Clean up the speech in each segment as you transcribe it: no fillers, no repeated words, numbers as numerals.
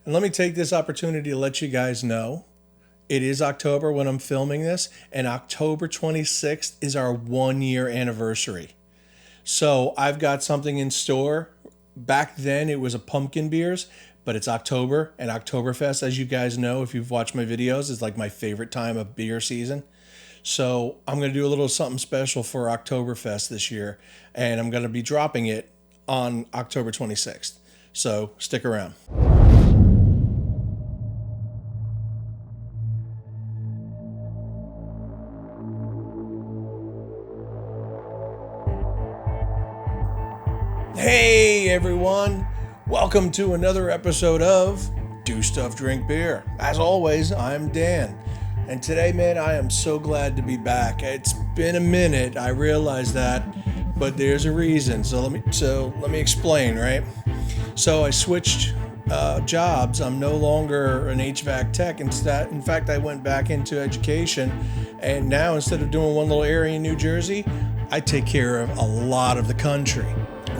And let me take this opportunity to let you guys know it is October when I'm filming this, and October 26th is our 1-year anniversary. So I've got something in store. Back then it was a pumpkin beers, but it's October, and Oktoberfest, as you guys know, if you've watched my videos, is like my favorite time of beer season. So I'm going to do a little something special for Oktoberfest this year, and I'm going to be dropping it on October 26th. So stick around. Hey everyone, welcome to another episode of Do Stuff Drink Beer. As always, I'm Dan, and today, man, I am so glad to be back. It's been a minute, I realize that, but there's a reason. So let me explain, right? So I switched jobs. I'm no longer an HVAC tech. In fact, I went back into education, and now instead of doing one little area in New Jersey, I take care of a lot of the country.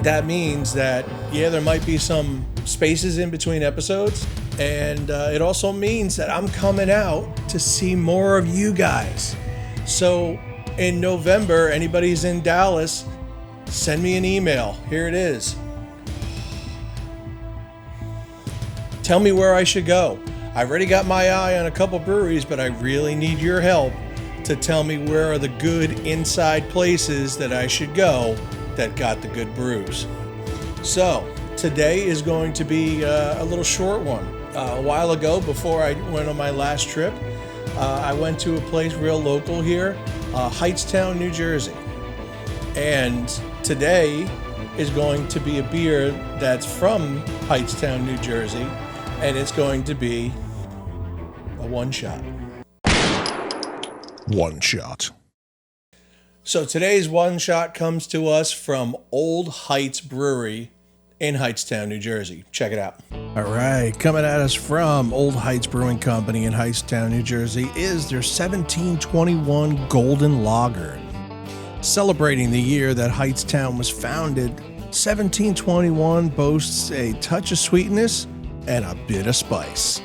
That means that, yeah, there might be some spaces in between episodes, and it also means that I'm coming out to see more of you guys. So in November, anybody's in Dallas, send me an email. Here it is. Tell me where I should go. I've already got my eye on a couple breweries, but I really need your help to tell me where are the good inside places that I should go that got the good brews. So today is going to be a little short one. A while ago, before I went on my last trip, I went to a place real local here, Hights, New Jersey. And today is going to be a beer that's from Hights, New Jersey, and it's going to be a one shot. One shot. So today's one shot comes to us from Old Hights Brewery in Hightstown, New Jersey. Check it out. All right, coming at us from Old Hights Brewing Company in Hightstown, New Jersey is their 1721 Golden Lager. Celebrating the year that Hightstown was founded, 1721 boasts a touch of sweetness and a bit of spice.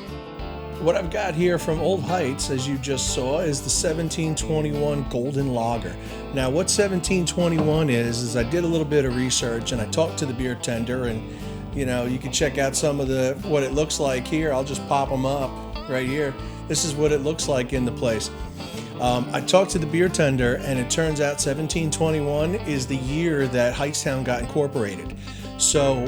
What I've got here from Old Hights, as you just saw, is the 1721 Golden Lager. Now, what 1721 is I did a little bit of research and I talked to the beer tender, and you can check out some of what it looks like here. I'll just pop them up right here. This is what it looks like in the place. I talked to the beer tender, and it turns out 1721 is the year that Hightstown got incorporated. So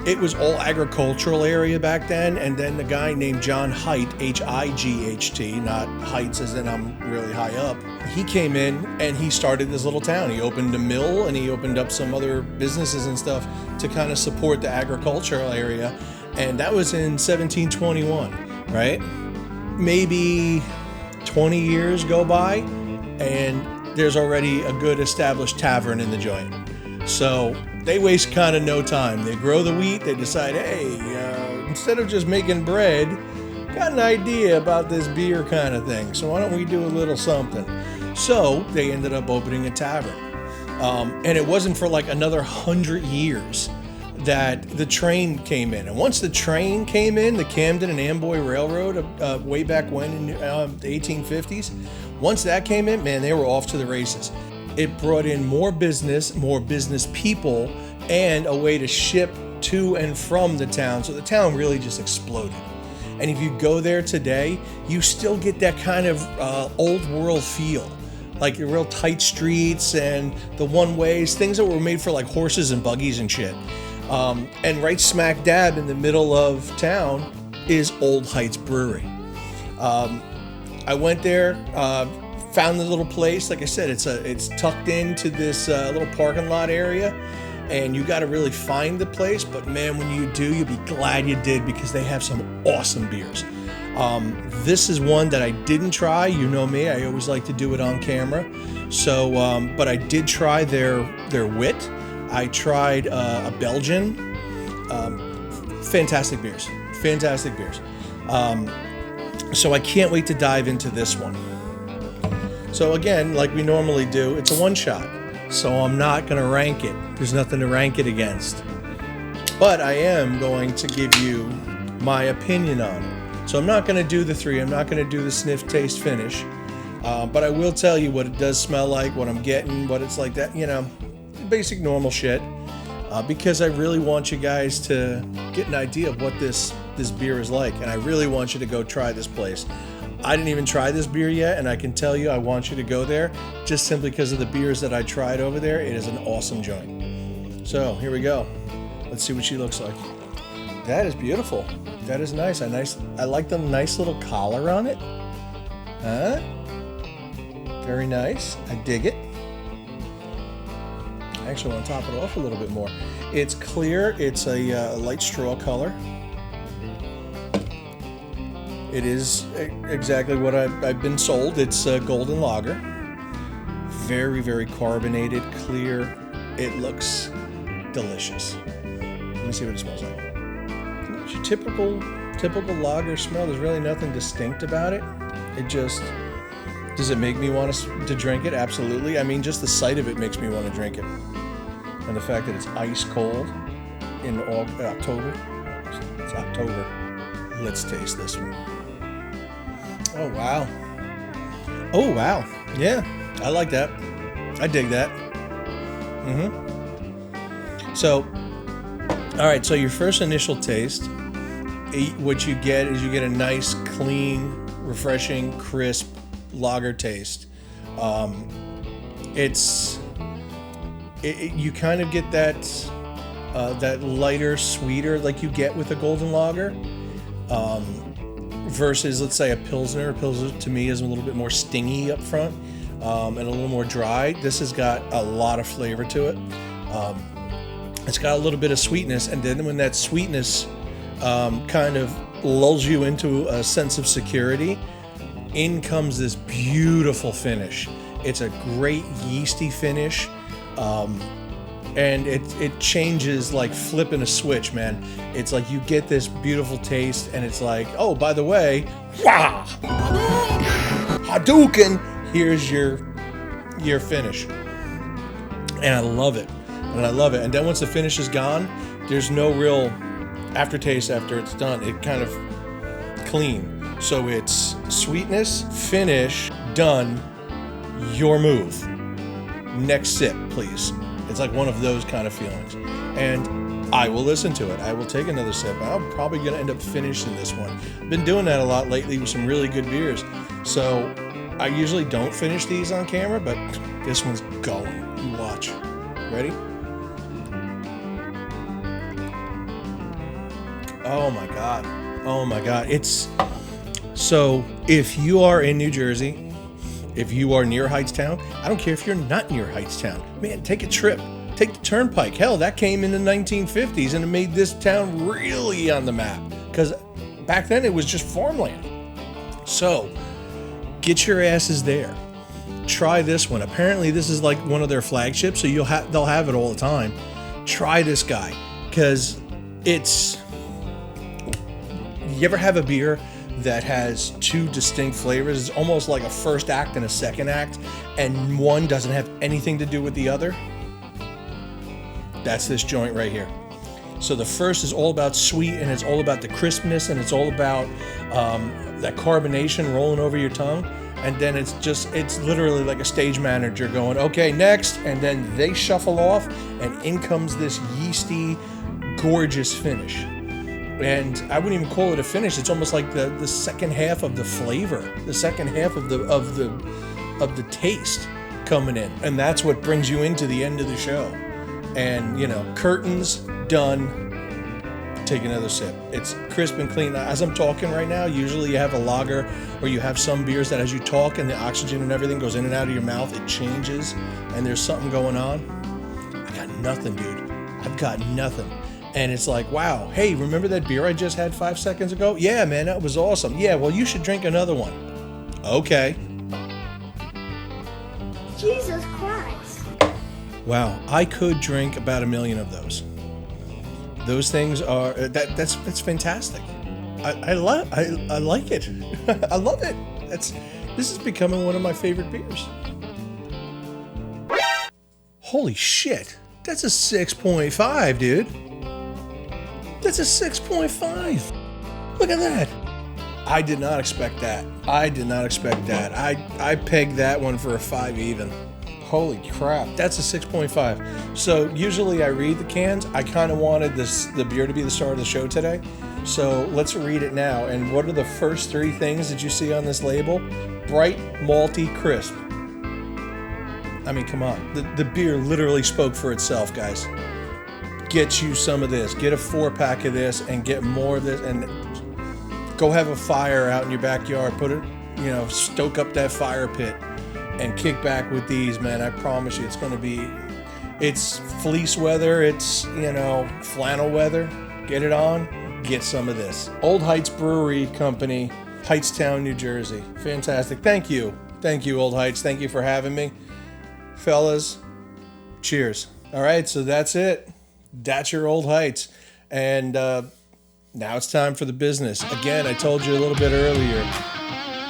it was all agricultural area back then, and then the guy named John Hight, H-I-G-H-T, not Heights as in I'm really high up, he came in and he started this little town. He opened a mill and he opened up some other businesses and stuff to kind of support the agricultural area, and that was in 1721, right? Maybe 20 years go by and there's already a good established tavern in the joint. So they waste kind of no time. They grow the wheat. They decide, hey, instead of just making bread, got an idea about this beer kind of thing. So why don't we do a little something? So they ended up opening a tavern. And it wasn't for like another 100 years that the train came in. And once the train came in, the Camden and Amboy Railroad, way back when in the 1850s, once that came in, man, they were off to the races. It brought in more business people, and a way to ship to and from the town. So the town really just exploded. And if you go there today, you still get that kind of old world feel. Like the real tight streets and the one-ways, things that were made for like horses and buggies and shit. And right smack dab in the middle of town is Old Hights Brewery. I went there, found the little place. Like I said, it's tucked into this little parking lot area, and you got to really find the place. But man, when you do, you'll be glad you did, because they have some awesome beers. This is one that I didn't try. You know me, I always like to do it on camera. So, but I did try their wit. I tried a Belgian. Fantastic beers. So I can't wait to dive into this one. So again, like we normally do, it's a one shot. So I'm not going to rank it. There's nothing to rank it against. But I am going to give you my opinion on it. So I'm not going to do the 3. I'm not going to do the sniff, taste, finish. But I will tell you what it does smell like, what I'm getting, what it's like that, you know, basic normal shit. Because I really want you guys to get an idea of what this beer is like. And I really want you to go try this place. I didn't even try this beer yet, and I can tell you I want you to go there just simply because of the beers that I tried over there. It is an awesome joint. So here we go. Let's see what she looks like. That is beautiful. That is nice. I like the nice little collar on it. Huh? Very nice. I dig it. I actually want to top it off a little bit more. It's clear. It's a light straw color. It is exactly what I've been sold. It's a golden lager. Very, very carbonated, clear. It looks delicious. Let me see what it smells like. It's your typical lager smell. There's really nothing distinct about it. It just... Does it make me want to drink it? Absolutely. I mean, just the sight of it makes me want to drink it. And the fact that it's ice cold in October. It's October. Let's taste this one. Oh, wow. Oh, wow. Yeah, I like that. I dig that. So, all right, so your first initial taste, what you get is you get a nice, clean, refreshing, crisp lager taste. You kind of get that lighter, sweeter like you get with a golden lager. Versus, let's say, a Pilsner. A Pilsner, to me, is a little bit more stingy up front and a little more dry. This has got a lot of flavor to it. It's got a little bit of sweetness, and then when that sweetness kind of lulls you into a sense of security, in comes this beautiful finish. It's a great yeasty finish. And it changes like flipping a switch, man. It's like you get this beautiful taste, and it's like, oh, by the way, wah! Hadouken! Here's your finish. And I love it. And then once the finish is gone, there's no real aftertaste after it's done. It kind of clean. So it's sweetness, finish, done, your move. Next sip, please. It's like one of those kind of feelings. And I will listen to it. I will take another sip. I'm probably going to end up finishing this one. I've been doing that a lot lately with some really good beers. So I usually don't finish these on camera, but this one's going. You watch. Ready? Oh my God. Oh my God. So if you are in New Jersey, if you are near Hightstown, I don't care if you're not near Hightstown. Man, take a trip. Take the Turnpike. Hell, that came in the 1950s and it made this town really on the map. Because back then it was just farmland. So, get your asses there. Try this one. Apparently this is like one of their flagships, so they'll have it all the time. Try this guy. Because it's... You ever have a beer that has two distinct flavors? It's almost like a first act and a second act, and one doesn't have anything to do with the other. That's this joint right here. So the first is all about sweet, and it's all about the crispness, and it's all about that carbonation rolling over your tongue. And then it's literally like a stage manager going, okay, next, and then they shuffle off, and in comes this yeasty, gorgeous finish. And I wouldn't even call it a finish. It's almost like the second half of the flavor, the second half of the taste coming in, and that's what brings you into the end of the show. And you know, curtains done. Take another sip. It's crisp and clean. As I'm talking right now, usually you have a lager, or you have some beers that as you talk and the oxygen and everything goes in and out of your mouth, it changes, and there's something going on. I got nothing, dude. I've got nothing. And it's like, wow, hey, remember that beer I just had 5 seconds ago? Yeah, man, that was awesome. Yeah, well, you should drink another one. Okay. Jesus Christ. Wow, I could drink about 1 million of those. Those things are, that's fantastic. I like it. I love it. This is becoming one of my favorite beers. Holy shit, that's a 6.5, dude. That's a 6.5. Look at that. I did not expect that. I pegged that one for a 5 even. Holy crap. That's a 6.5. So usually I read the cans. I kind of wanted the beer to be the star of the show today. So let's read it now. And what are the first 3 things that you see on this label? Bright, malty, crisp. I mean, come on. The beer literally spoke for itself, guys. Get you some of this. Get a 4-pack of this and get more of this. And go have a fire out in your backyard. Put it, stoke up that fire pit and kick back with these, man. I promise you, it's fleece weather. It's, flannel weather. Get it on. Get some of this. Old Hights Brewery Company, Hightstown, New Jersey. Fantastic. Thank you, Old Hights. Thank you for having me. Fellas, cheers. All right, so that's it. That's your Old Hights. And now it's time for the business. Again, I told you a little bit earlier,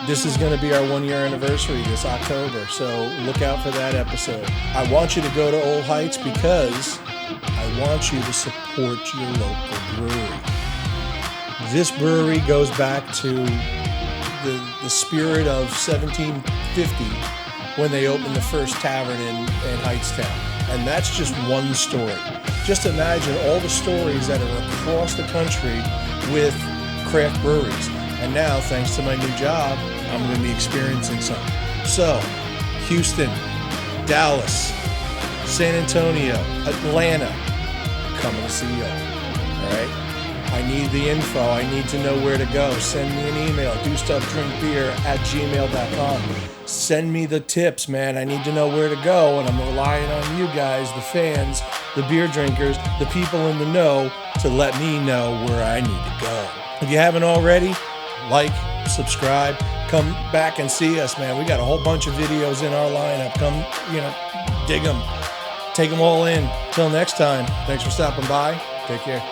this is going to be our 1-year anniversary this October, so look out for that episode. I want you to go to Old Hights because I want you to support your local brewery. This brewery goes back to the spirit of 1750 when they opened the first tavern in Hightstown. And that's just one story. Just imagine all the stories that are across the country with craft breweries. And now, thanks to my new job, I'm going to be experiencing some. So, Houston, Dallas, San Antonio, Atlanta, coming to see y'all. All right? I need the info. I need to know where to go. Send me an email, dostuffdrinkbeer@gmail.com. Send me the tips, man. I need to know where to go, and I'm relying on you guys, the fans, the beer drinkers, the people in the know, to let me know where I need to go. If you haven't already, like, subscribe, come back and see us, man. We got a whole bunch of videos in our lineup. Come, dig them. Take them all in. Till next time, thanks for stopping by. Take care.